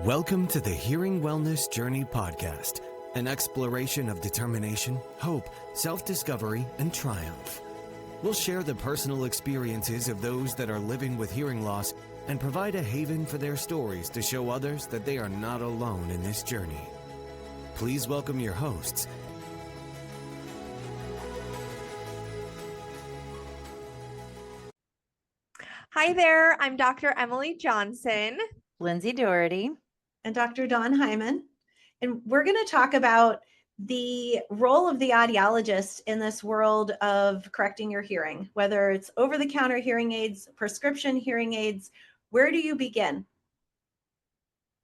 Welcome to the Hearing Wellness Journey podcast, an exploration of determination, hope, self-discovery, and triumph. We'll share the personal experiences of those that are living with hearing loss and provide a haven for their stories to show others that they are not alone in this journey. Please welcome your hosts. Hi there, I'm Dr. Emily Johnson. Lindsay Doherty. And Dr. Dawn Hyman. And we're going to talk about the role of the audiologist in this world of correcting your hearing, whether it's over-the-counter hearing aids, prescription hearing aids. Where do you begin?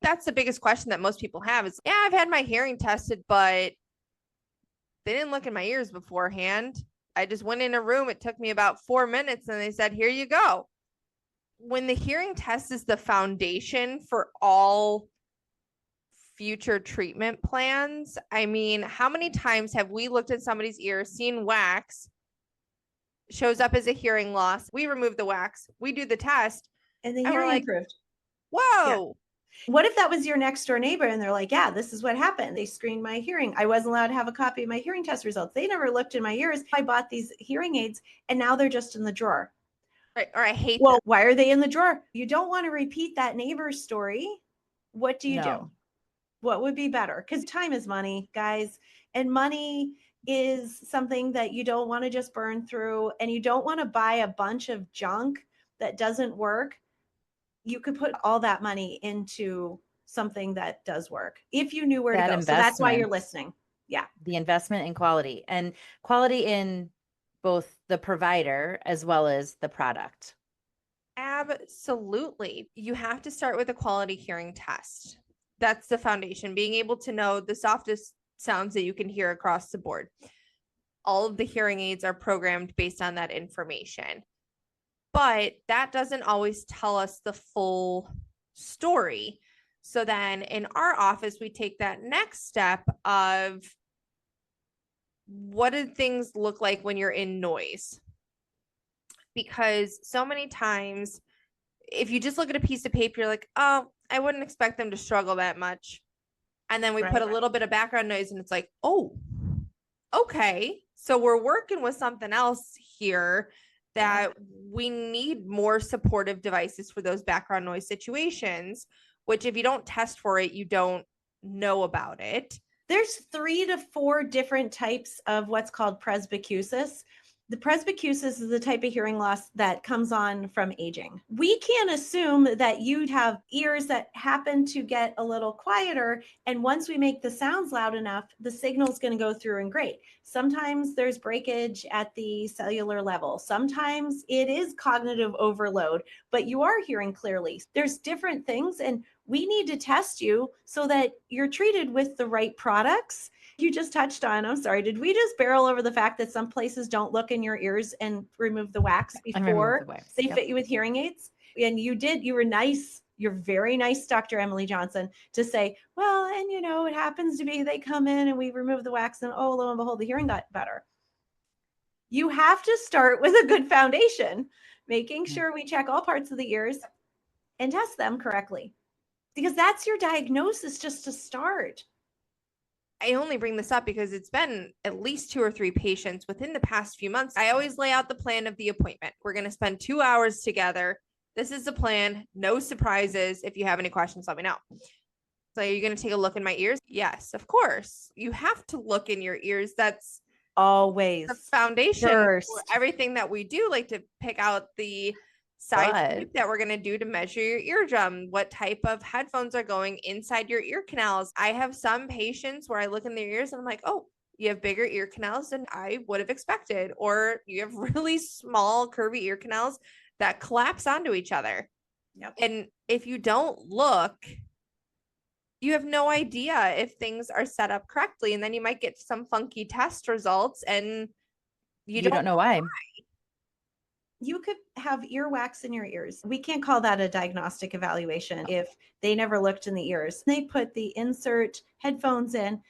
That's the biggest question that most people have is, yeah, I've had my hearing tested, but they didn't look in my ears beforehand. I just went in a room. It took me about 4 minutes and they said, here you go. When the hearing test is the foundation for all future treatment plans, I mean, how many times have we looked at somebody's ear, seen wax, shows up as a hearing loss, we remove the wax, we do the test, And the and we're hearing like, improved. whoa. Yeah. What if that was your next door neighbor and they're like, yeah, this is what happened. They screened my hearing. I wasn't allowed to have a copy of my hearing test results. They never looked in my ears. I bought these hearing aids and now they're just in the drawer. Right. Or I hate Well, them. why are they in the drawer? You don't want to repeat that neighbor's story. What do you do? What would be better? Because time is money, guys. And money is something that you don't want to just burn through, and you don't want to buy a bunch of junk that doesn't work. You could put all that money into something that does work if you knew where to go. So that's why you're listening. Yeah. The investment in quality, and quality in both the provider as well as the product. Absolutely. You have to start with a quality hearing test. That's the foundation, being able to know the softest sounds that you can hear across the board. All of the hearing aids are programmed based on that information. But that doesn't always tell us the full story. So then in our office, we take that next step of what do things look like when you're in noise? Because so many times, if you just look at a piece of paper, you're like, oh, I wouldn't expect them to struggle that much. And then we put a little bit of background noise and it's like, oh, okay. So we're working with something else here that we need more supportive devices for those background noise situations, which if you don't test for it, you don't know about it. There's 3 to 4 different types of what's called presbycusis. The presbycusis is the type of hearing loss that comes on from aging. We can't assume that you'd have ears that happen to get a little quieter, and once we make the sounds loud enough, the signal's going to go through and great. Sometimes there's breakage at the cellular level. Sometimes it is cognitive overload, but you are hearing clearly. There's different things, and we need to test you so that you're treated with the right products. You just touched on, I'm sorry, did we just barrel over the fact that some places don't look in your ears and remove the wax before they fit you with hearing aids? And you were nice. You're very nice, Dr. Emily Johnson, to say, well, and it happens to be they come in and we remove the wax and oh, lo and behold, the hearing got better. You have to start with a good foundation, making sure we check all parts of the ears and test them correctly, because that's your diagnosis just to start. I only bring this up because it's been at least 2 or 3 patients within the past few months. I always lay out the plan of the appointment. We're going to spend 2 hours together. This is the plan. No surprises. If you have any questions, let me know. So are you going to take a look in my ears? Yes, of course. You have to look in your ears. That's always the foundation first for everything that we do, like to pick out the size that we're going to do to measure your eardrum, what type of headphones are going inside your ear canals. I have some patients where I look in their ears and I'm like, oh, you have bigger ear canals than I would have expected, or you have really small curvy ear canals that collapse onto each other. Yep. And if you don't look, you have no idea if things are set up correctly, and then you might get some funky test results and you don't know why. You could have earwax in your ears. We can't call that a diagnostic evaluation if they never looked in the ears. They put the insert headphones in.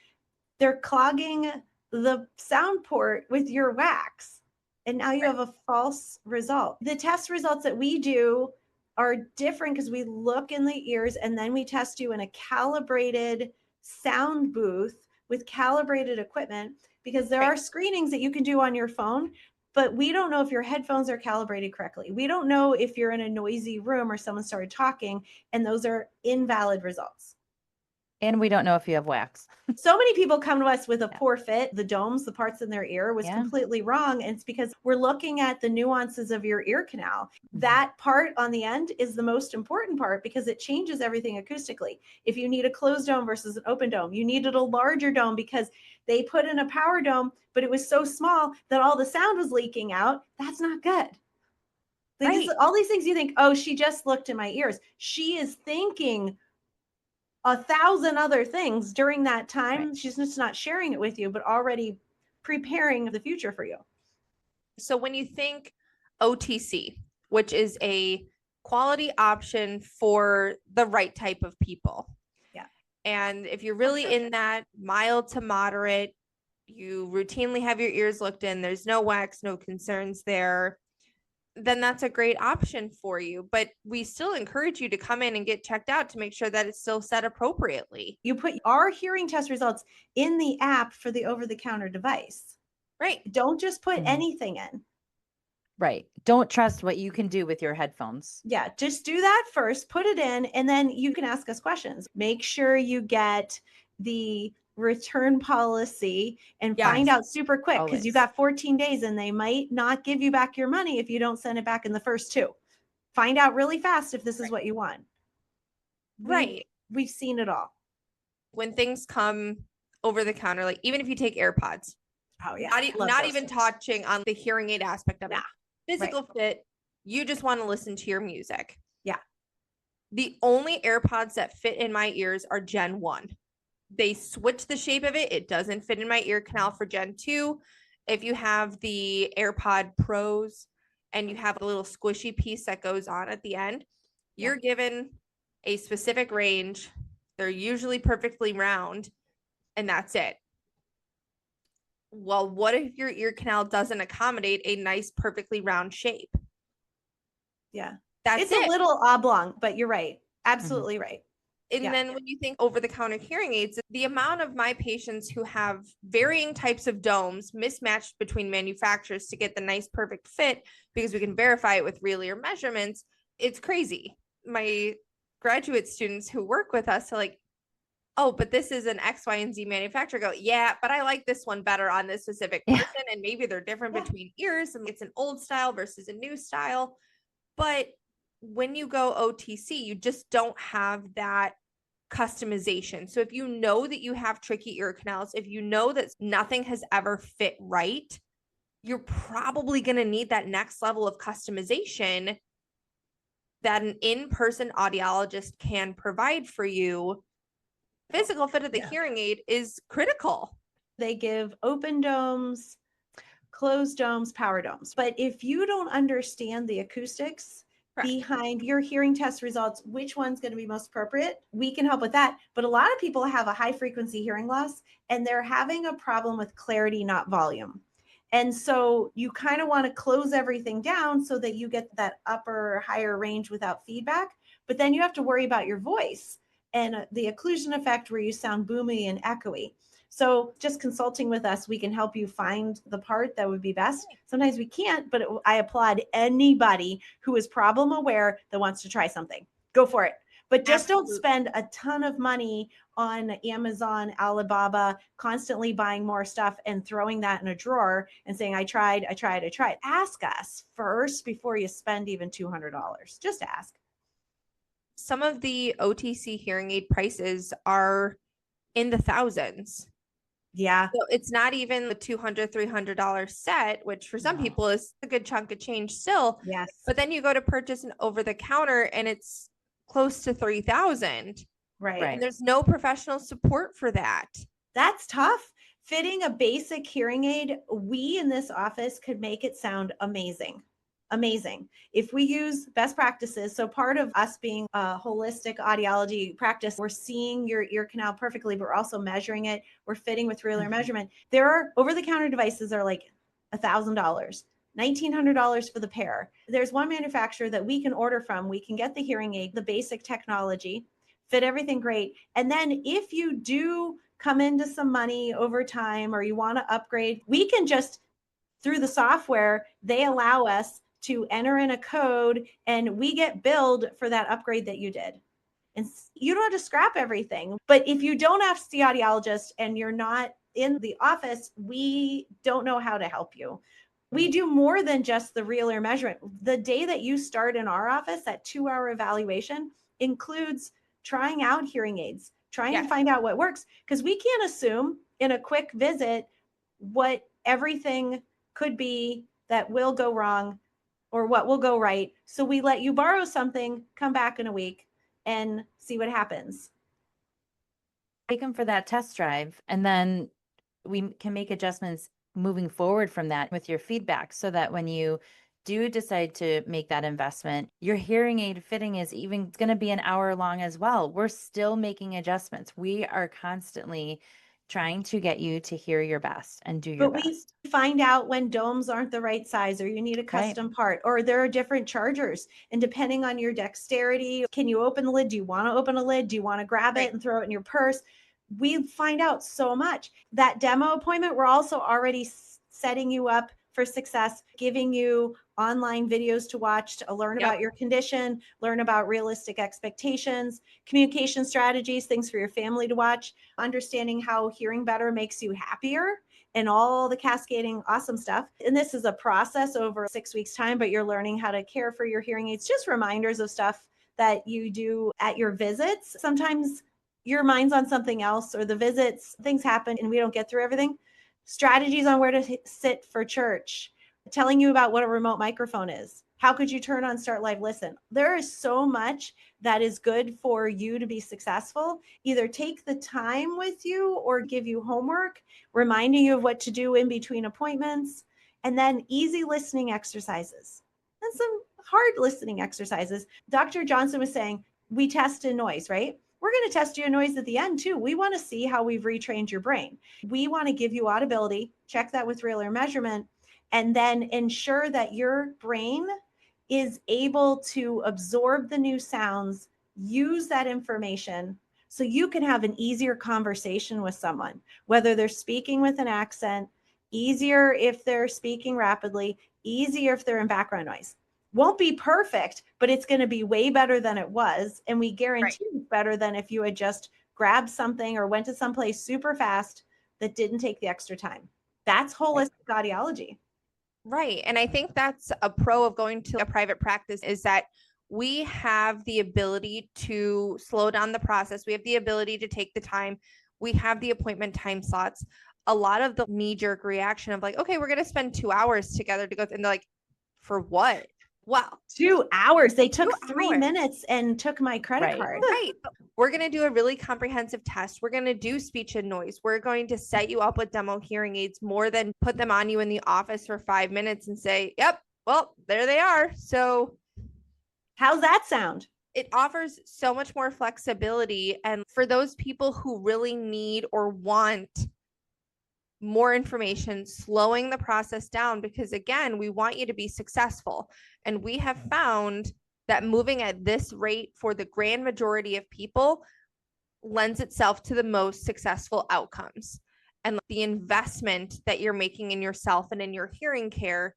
They're clogging the sound port with your wax. And now you have a false result. The test results that we do are different because we look in the ears and then we test you in a calibrated sound booth with calibrated equipment, because there are screenings that you can do on your phone, but we don't know if your headphones are calibrated correctly. We don't know if you're in a noisy room or someone started talking, and those are invalid results. And we don't know if you have wax. So many people come to us with a poor fit. The domes, the parts in their ear was Yeah. completely wrong. And it's because we're looking at the nuances of your ear canal. That part on the end is the most important part because it changes everything acoustically. If you need a closed dome versus an open dome, you needed a larger dome because they put in a power dome, but it was so small that all the sound was leaking out. That's not good. Right. All these things you think, oh, she just looked in my ears. She is thinking 1,000 other things during that time. Right. She's just not sharing it with you, but already preparing the future for you. So when you think OTC, which is a quality option for the right type of people. Yeah. And if you're really in that mild to moderate, you routinely have your ears looked in, there's no wax, no concerns there, then that's a great option for you. But we still encourage you to come in and get checked out to make sure that it's still set appropriately. You put our hearing test results in the app for the over-the-counter device. Right. Don't just put Mhm. anything in. Right. Don't trust what you can do with your headphones. Yeah, just do that first, put it in, and then you can ask us questions. Make sure you get the return policy and find Yes. out super quick, because you Always. got 14 days and they might not give you back your money if you don't send it back in the first 2. Find out really fast if this is what you want. Right. We've seen it all. When things come over the counter, like even if you take AirPods, Oh yeah. not even touching on the hearing aid aspect of it. Nah. Physical fit, you just want to listen to your music. Yeah. The only AirPods that fit in my ears are Gen 1. They switch the shape of it. It doesn't fit in my ear canal for Gen 2. If you have the AirPod Pros and you have a little squishy piece that goes on at the end, you're given a specific range. They're usually perfectly round, and that's it. Well, what if your ear canal doesn't accommodate a nice, perfectly round shape? Yeah. That's It's it. a little oblong, but you're right. Absolutely right. And then when you think over-the-counter hearing aids, the amount of my patients who have varying types of domes mismatched between manufacturers to get the nice, perfect fit, because we can verify it with real ear measurements, it's crazy. My graduate students who work with us are like, oh, but this is an X, Y, and Z manufacturer. Go, yeah, but I like this one better on this specific person. And maybe they're different between ears, and it's an old style versus a new style. But when you go OTC, you just don't have that customization. So if you know that you have tricky ear canals, if you know that nothing has ever fit right, you're probably going to need that next level of customization that an in-person audiologist can provide for you. Physical fit of the hearing aid is critical. They give open domes, closed domes, power domes. But if you don't understand the acoustics behind your hearing test results, which one's going to be most appropriate, we can help with that. But a lot of people have a high frequency hearing loss and they're having a problem with clarity, not volume. And so you kind of want to close everything down so that you get that upper, higher range without feedback. But then you have to worry about your voice and the occlusion effect where you sound boomy and echoey. So just consulting with us, we can help you find the part that would be best. Sometimes we can't, but I applaud anybody who is problem aware that wants to try something. Go for it. But just don't spend a ton of money on Amazon, Alibaba, constantly buying more stuff and throwing that in a drawer and saying, I tried. Ask us first before you spend even $200. Just ask. Some of the OTC hearing aid prices are in the thousands. Yeah. So it's not even the $200, $300 set, which for some people is a good chunk of change still. Yes. But then you go to purchase an over the counter and it's close to 3,000. Right. And there's no professional support for that. That's tough. Fitting a basic hearing aid, we in this office could make it sound amazing. Amazing. If we use best practices, so part of us being a holistic audiology practice, we're seeing your ear canal perfectly, but we're also measuring it. We're fitting with real ear measurement. There are over-the-counter devices are like $1,000. $1,900 for the pair. There's one manufacturer that we can order from. We can get the hearing aid, the basic technology, fit everything great. And then if you do come into some money over time or you want to upgrade, we can just, through the software, they allow us to enter in a code and we get billed for that upgrade that you did. And you don't have to scrap everything. But if you don't ask the audiologist and you're not in the office, we don't know how to help you. We do more than just the real ear measurement. The day that you start in our office, that 2-hour evaluation includes trying out hearing aids, trying to find out what works, because we can't assume in a quick visit what everything could be that will go wrong or what will go right. So we let you borrow something, come back in a week and see what happens. Take them for that test drive, and then we can make adjustments moving forward from that with your feedback, so that when you do decide to make that investment, your hearing aid fitting is even going to be an hour long as well. We're still making adjustments. We are constantly trying to get you to hear your best and do your best. We find out when domes aren't the right size, or you need a custom part, or there are different chargers. And depending on your dexterity, can you open the lid? Do you want to open a lid? Do you want to grab it and throw it in your purse? We find out so much. That demo appointment, we're also already setting you up for success, giving you online videos to watch to learn about your condition, learn about realistic expectations, communication strategies, things for your family to watch, understanding how hearing better makes you happier, and all the cascading awesome stuff. And this is a process over 6 weeks' time, but you're learning how to care for your hearing aids, just reminders of stuff that you do at your visits. Sometimes your mind's on something else, or the visits, things happen and we don't get through everything. Strategies on where to sit for church, telling you about what a remote microphone is. How could you turn on Start Live Listen? There is so much that is good for you to be successful. Either take the time with you or give you homework, reminding you of what to do in between appointments, and then easy listening exercises and some hard listening exercises. Dr. Johnson was saying, we test in noise, right? We're going to test you in noise at the end too. We want to see how we've retrained your brain. We want to give you audibility, check that with real ear measurement, and then ensure that your brain is able to absorb the new sounds, use that information so you can have an easier conversation with someone, whether they're speaking with an accent, easier if they're speaking rapidly, easier if they're in background noise. Won't be perfect, but it's going to be way better than it was. And we guarantee it's better than if you had just grabbed something or went to someplace super fast that didn't take the extra time. That's holistic audiology. Right. And I think that's a pro of going to a private practice, is that we have the ability to slow down the process. We have the ability to take the time. We have the appointment time slots. A lot of the knee-jerk reaction of like, okay, we're going to spend 2 hours together to go, and they're like, for what? Well, 2 hours. They took 2 3 hours. minutes and took my credit card. Right. We're going to do a really comprehensive test. We're going to do speech and noise. We're going to set you up with demo hearing aids more than put them on you in the office for 5 minutes and say, yep, well, there they are. So how's that sound? It offers so much more flexibility. And for those people who really need or want more information, slowing the process down, because again, we want you to be successful. And we have found that moving at this rate for the grand majority of people lends itself to the most successful outcomes. And the investment that you're making in yourself and in your hearing care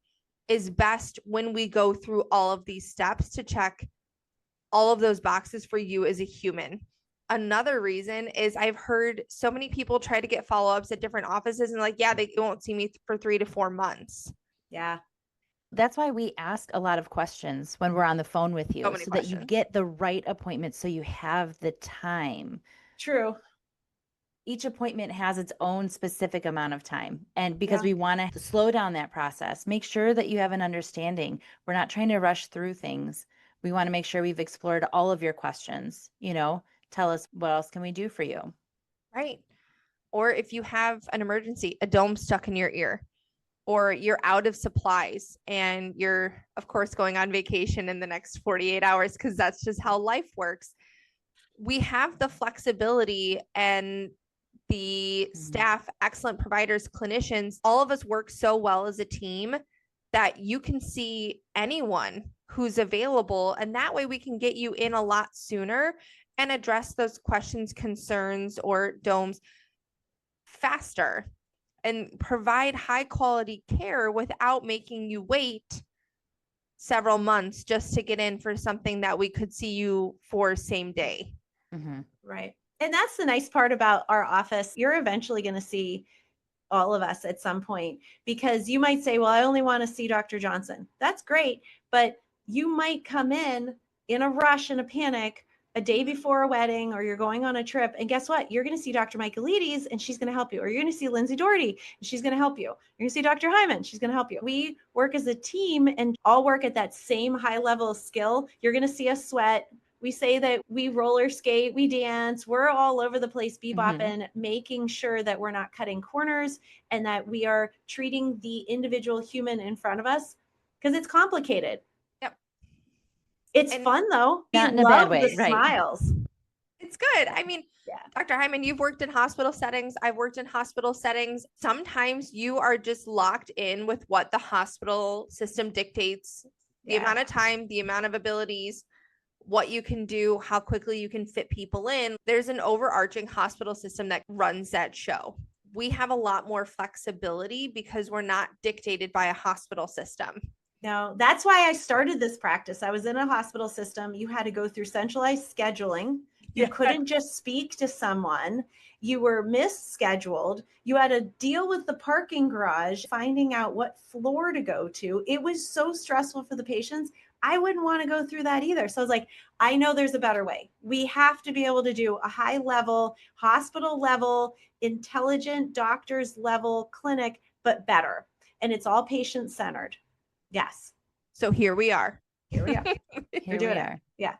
is best when we go through all of these steps to check all of those boxes for you as a human. Another reason is I've heard so many people try to get follow-ups at different offices and like, yeah, they won't see me for 3 to 4 months. Yeah. That's why we ask a lot of questions when we're on the phone with you, so that you get the right appointment, so you have the time. True. Each appointment has its own specific amount of time. And because we want to slow down that process, make sure that you have an understanding. We're not trying to rush through things. We want to make sure we've explored all of your questions. You know, tell us, what else can we do for you? Right. Or if you have an emergency, a dome stuck in your ear, or you're out of supplies and you're, of course, going on vacation in the next 48 hours, because that's just how life works. We have the flexibility and the staff, excellent providers, clinicians, all of us work so well as a team that you can see anyone who's available. And that way we can get you in a lot sooner and address those questions, concerns, or DOMs faster and provide high quality care without making you wait several months just to get in for something that we could see you for same day. Mm-hmm. Right. And that's the nice part about our office. You're eventually going to see all of us at some point, because you might say, well, I only want to see Dr. Johnson. That's great. But you might come in a rush, in a panic, a day before a wedding, or you're going on a trip. And guess what? You're going to see Dr. Michaelides and she's going to help you. Or you're going to see Lindsay Doherty and she's going to help you. You're going to see Dr. Hyman. She's going to help you. We work as a team and all work at that same high level of skill. You're going to see us sweat. We say that we roller skate, we dance, we're all over the place, bebopping, making sure that we're not cutting corners and that we are treating the individual human in front of us, because it's complicated. Yep. It's And fun though. Not We in a bad love way, the right. smiles. It's good. I mean, Yeah. Dr. Hyman, you've worked in hospital settings. I've worked in hospital settings. Sometimes you are just locked in with what the hospital system dictates, the amount of time, the amount of abilities, what you can do, how quickly you can fit people in. There's an overarching hospital system that runs that show. We have a lot more flexibility because we're not dictated by a hospital system. No, that's why I started this practice. I was in a hospital system. You had to go through centralized scheduling. You couldn't just speak to someone. You were misscheduled. You had to deal with the parking garage, finding out what floor to go to. It was so stressful for the patients. I wouldn't want to go through that either. So I was like, I know there's a better way. We have to be able to do a high level, hospital level, intelligent doctors level clinic, but better. And it's all patient centered. Yes. So here we are. Here we are. Here doing we it. are. Yeah.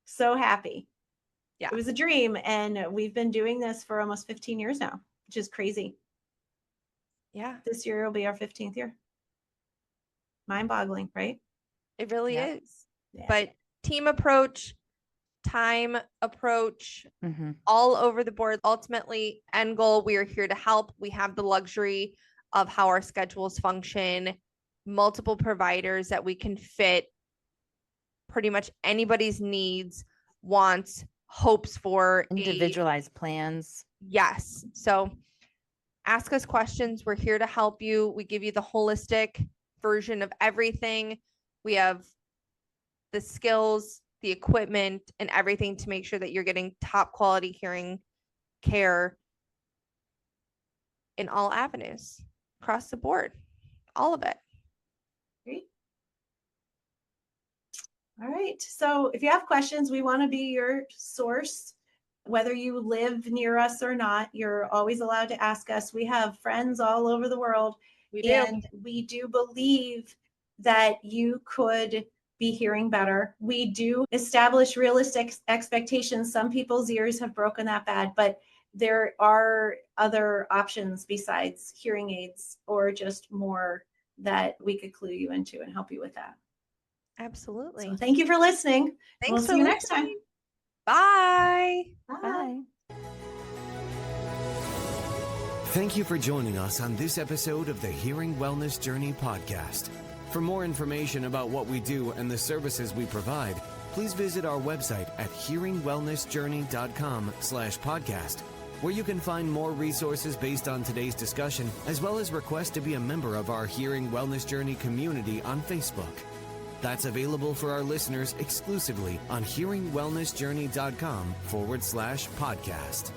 So happy. Yeah. It was a dream. And we've been doing this for almost 15 years now, which is crazy. Yeah, This year will be our 15th year. Mind boggling, right? it really Yep. is. Yeah. But team approach, time approach, Mm-hmm. all over the board. Ultimately, end goal, we are here to help. We have the luxury of how our schedules function, multiple providers that we can fit pretty much anybody's needs, wants, hopes for. Individualized plans. Yes. So ask us questions. We're here to help you. We give you the holistic version of everything. We have the skills, the equipment, and everything to make sure that you're getting top quality hearing care in all avenues across the board, all of it. Great. All right. So if you have questions, we want to be your source. Whether you live near us or not, you're always allowed to ask us. We have friends all over the world. And we do believe that you could be hearing better. We do establish realistic expectations. Some people's ears have broken that bad, but there are other options besides hearing aids or just more that we could clue you into and help you with that. Absolutely. So thank you for listening. Thanks We'll for see you next time. listening. Bye. Bye. Thank you for joining us on this episode of the Hearing Wellness Journey podcast. For more information about what we do and the services we provide, please visit our website at hearingwellnessjourney.com/podcast, where you can find more resources based on today's discussion, as well as request to be a member of our Hearing Wellness Journey community on Facebook. That's available for our listeners exclusively on hearingwellnessjourney.com/podcast.